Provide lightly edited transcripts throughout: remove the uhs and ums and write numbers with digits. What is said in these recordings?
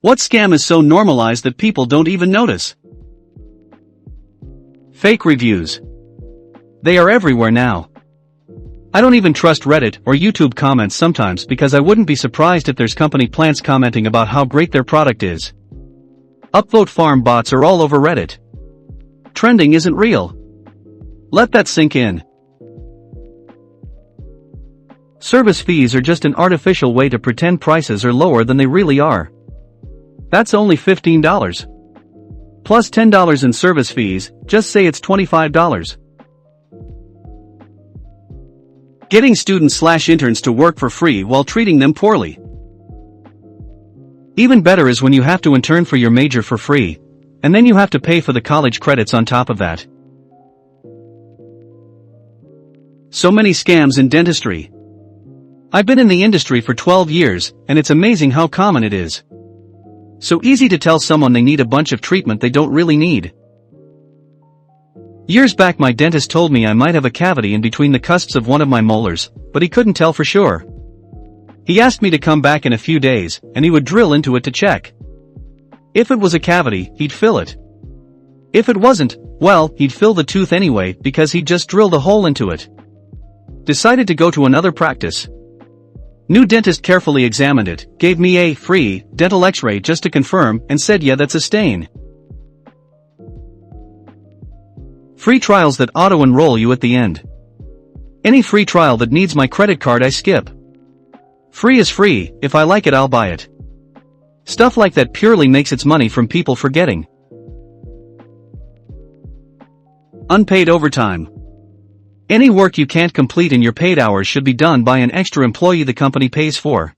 What scam is so normalized that people don't even notice? Fake reviews. They are everywhere now. I don't even trust Reddit or YouTube comments sometimes because I wouldn't be surprised if there's company plants commenting about how great their product is. Upvote farm bots are all over Reddit. Trending isn't real. Let that sink in. Service fees are just an artificial way to pretend prices are lower than they really are. That's only $15. Plus $10 in service fees, just say it's $25. Getting students/interns to work for free while treating them poorly. Even better is when you have to intern for your major for free, and then you have to pay for the college credits on top of that. So many scams in dentistry. I've been in the industry for 12 years, and it's amazing how common it is. So easy to tell someone they need a bunch of treatment they don't really need. Years back my dentist told me I might have a cavity in between the cusps of one of my molars, but he couldn't tell for sure. He asked me to come back in a few days, and he would drill into it to check. If it was a cavity, he'd fill it. If it wasn't, well, he'd fill the tooth anyway because he'd just drilled a hole into it. Decided to go to another practice. New dentist carefully examined it, gave me a free dental x-ray just to confirm, and said yeah, that's a stain. Free trials that auto-enroll you at the end. Any free trial that needs my credit card I skip. Free is free, if I like it I'll buy it. Stuff like that purely makes its money from people forgetting. Unpaid overtime. Any work you can't complete in your paid hours should be done by an extra employee the company pays for.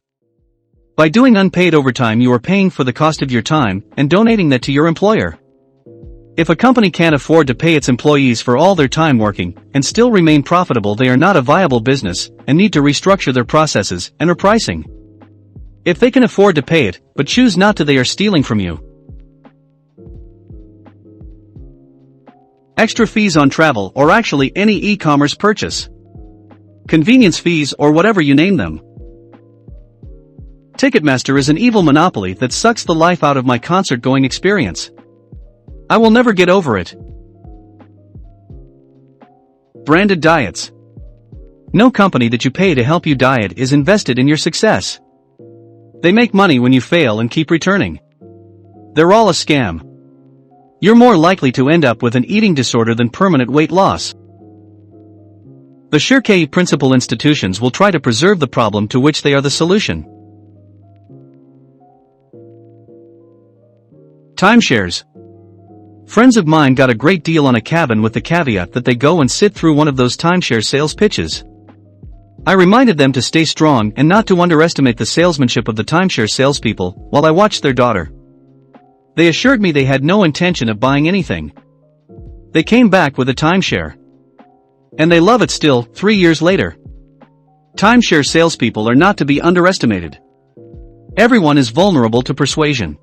By doing unpaid overtime you are paying for the cost of your time and donating that to your employer. If a company can't afford to pay its employees for all their time working and still remain profitable, they are not a viable business and need to restructure their processes and their pricing. If they can afford to pay it, but choose not to, they are stealing from you. Extra fees on travel or actually any e-commerce purchase. Convenience fees or whatever you name them. Ticketmaster is an evil monopoly that sucks the life out of my concert-going experience. I will never get over it. Branded diets. No company that you pay to help you diet is invested in your success. They make money when you fail and keep returning. They're all a scam. You're more likely to end up with an eating disorder than permanent weight loss. The Shirkei principal institutions will try to preserve the problem to which they are the solution. Timeshares. Friends of mine got a great deal on a cabin with the caveat that they go and sit through one of those timeshare sales pitches. I reminded them to stay strong and not to underestimate the salesmanship of the timeshare salespeople while I watched their daughter. They assured me they had no intention of buying anything. They came back with a timeshare. And they love it still, 3 years later. Timeshare salespeople are not to be underestimated. Everyone is vulnerable to persuasion.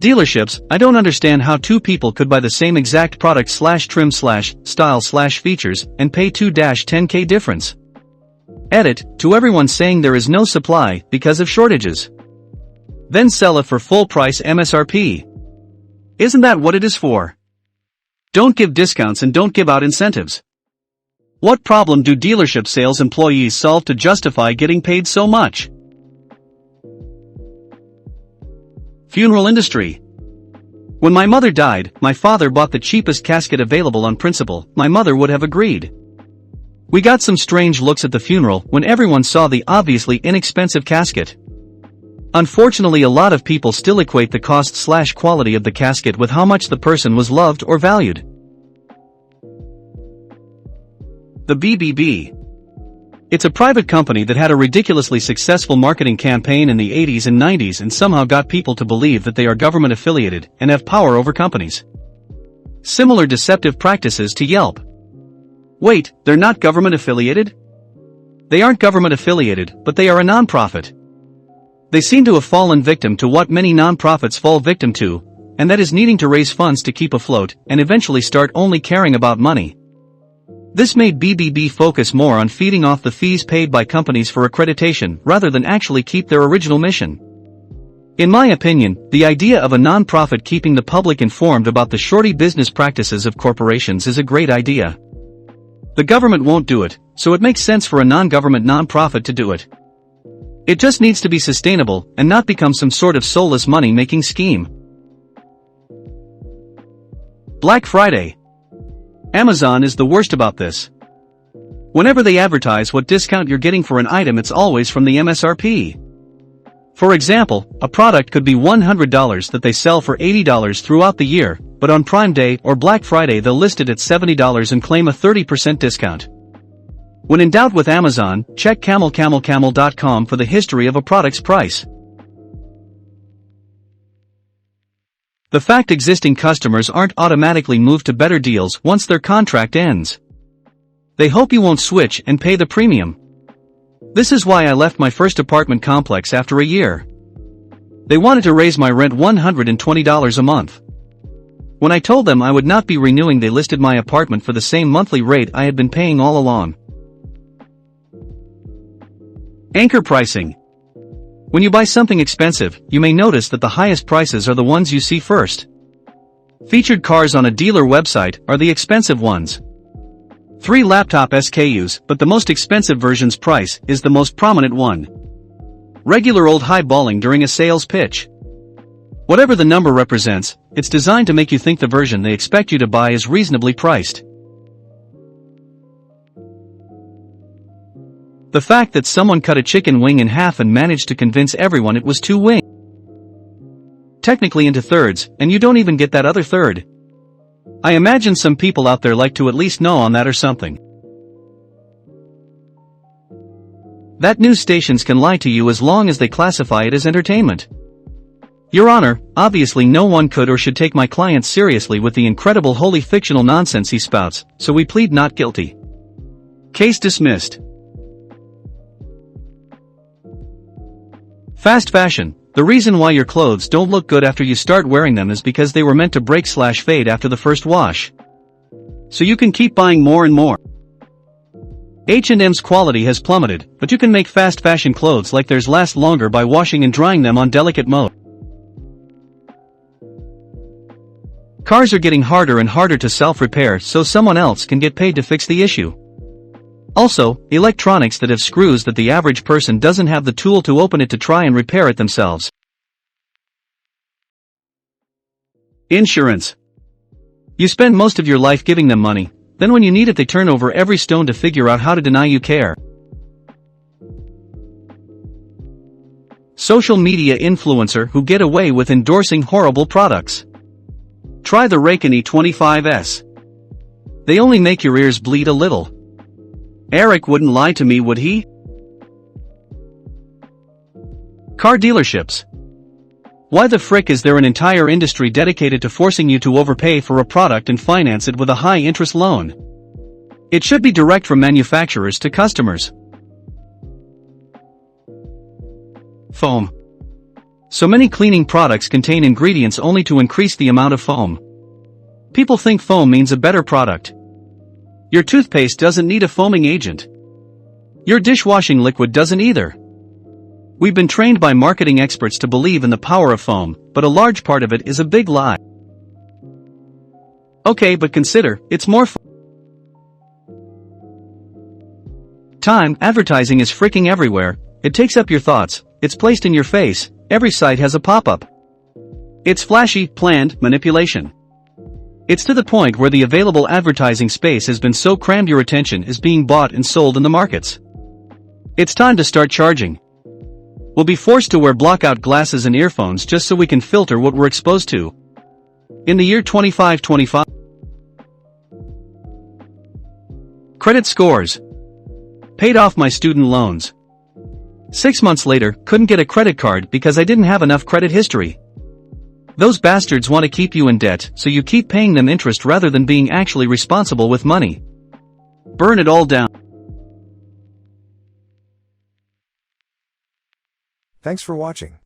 Dealerships. I don't understand how two people could buy the same exact product/trim/style/features and pay 2-10K difference. Edit, to everyone saying there is no supply because of shortages. Then sell it for full price MSRP. Isn't that what it is for? Don't give discounts and don't give out incentives. What problem do dealership sales employees solve to justify getting paid so much? Funeral industry. When my mother died, my father bought the cheapest casket available on principle. My mother would have agreed. We got some strange looks at the funeral when everyone saw the obviously inexpensive casket. Unfortunately, a lot of people still equate the cost/quality of the casket with how much the person was loved or valued. The BBB. It's a private company that had a ridiculously successful marketing campaign in the 80s and 90s and somehow got people to believe that they are government affiliated and have power over companies. Similar deceptive practices to Yelp. Wait, they're not government affiliated? They aren't government affiliated, but they are a non-profit. They seem to have fallen victim to what many non-profits fall victim to, and that is needing to raise funds to keep afloat and eventually start only caring about money. This made BBB focus more on feeding off the fees paid by companies for accreditation rather than actually keep their original mission. In my opinion, the idea of a non-profit keeping the public informed about the shorty business practices of corporations is a great idea. The government won't do it, so it makes sense for a non-government non-profit to do it. It just needs to be sustainable and not become some sort of soulless money-making scheme. Black Friday. Amazon is the worst about this. Whenever they advertise what discount you're getting for an item, it's always from the MSRP. For example, a product could be $100 that they sell for $80 throughout the year, but on Prime Day or Black Friday they'll list it at $70 and claim a 30% discount. When in doubt with Amazon, check camel.com for the history of a product's price. The fact existing customers aren't automatically moved to better deals once their contract ends. They hope you won't switch and pay the premium. This is why I left my first apartment complex after a year. They wanted to raise my rent $120 a month. When I told them I would not be renewing, they listed my apartment for the same monthly rate I had been paying all along. Anchor pricing. When you buy something expensive, you may notice that the highest prices are the ones you see first. Featured cars on a dealer website are the expensive ones. 3 laptop SKUs, but the most expensive version's price is the most prominent one. Regular old highballing during a sales pitch. Whatever the number represents, it's designed to make you think the version they expect you to buy is reasonably priced. The fact that someone cut a chicken wing in half and managed to convince everyone it was 2 wings. Technically into thirds, and you don't even get that other third. I imagine some people out there like to at least know on that or something. That news stations can lie to you as long as they classify it as entertainment. Your Honor, obviously no one could or should take my client seriously with the incredible wholly fictional nonsense he spouts, so we plead not guilty. Case dismissed. Fast fashion. The reason why your clothes don't look good after you start wearing them is because they were meant to break/fade after the first wash. So you can keep buying more and more. H&M's quality has plummeted, but you can make fast fashion clothes like theirs last longer by washing and drying them on delicate mode. Cars are getting harder and harder to self-repair so someone else can get paid to fix the issue. Also, electronics that have screws that the average person doesn't have the tool to open it to try and repair it themselves. Insurance. You spend most of your life giving them money, then when you need it they turn over every stone to figure out how to deny you care. Social media influencer who get away with endorsing horrible products. Try the Raycon E25S. They only make your ears bleed a little. Eric wouldn't lie to me, would he? Car dealerships. Why the frick is there an entire industry dedicated to forcing you to overpay for a product and finance it with a high-interest loan? It should be direct from manufacturers to customers. Foam. So many cleaning products contain ingredients only to increase the amount of foam. People think foam means a better product. Your toothpaste doesn't need a foaming agent. Your dishwashing liquid doesn't either. We've been trained by marketing experts to believe in the power of foam, but a large part of it is a big lie. Okay, but consider, it's more time. Advertising is freaking everywhere. It takes up your thoughts, it's placed in your face, every site has a pop-up. It's flashy, planned manipulation. It's to the point where the available advertising space has been so crammed your attention is being bought and sold in the markets. It's time to start charging. We'll be forced to wear blockout glasses and earphones just so we can filter what we're exposed to. In the year 2525. Credit scores. Paid off my student loans. 6 months later, couldn't get a credit card because I didn't have enough credit history. Those bastards want to keep you in debt, so you keep paying them interest rather than being actually responsible with money. Burn it all down. Thanks for watching.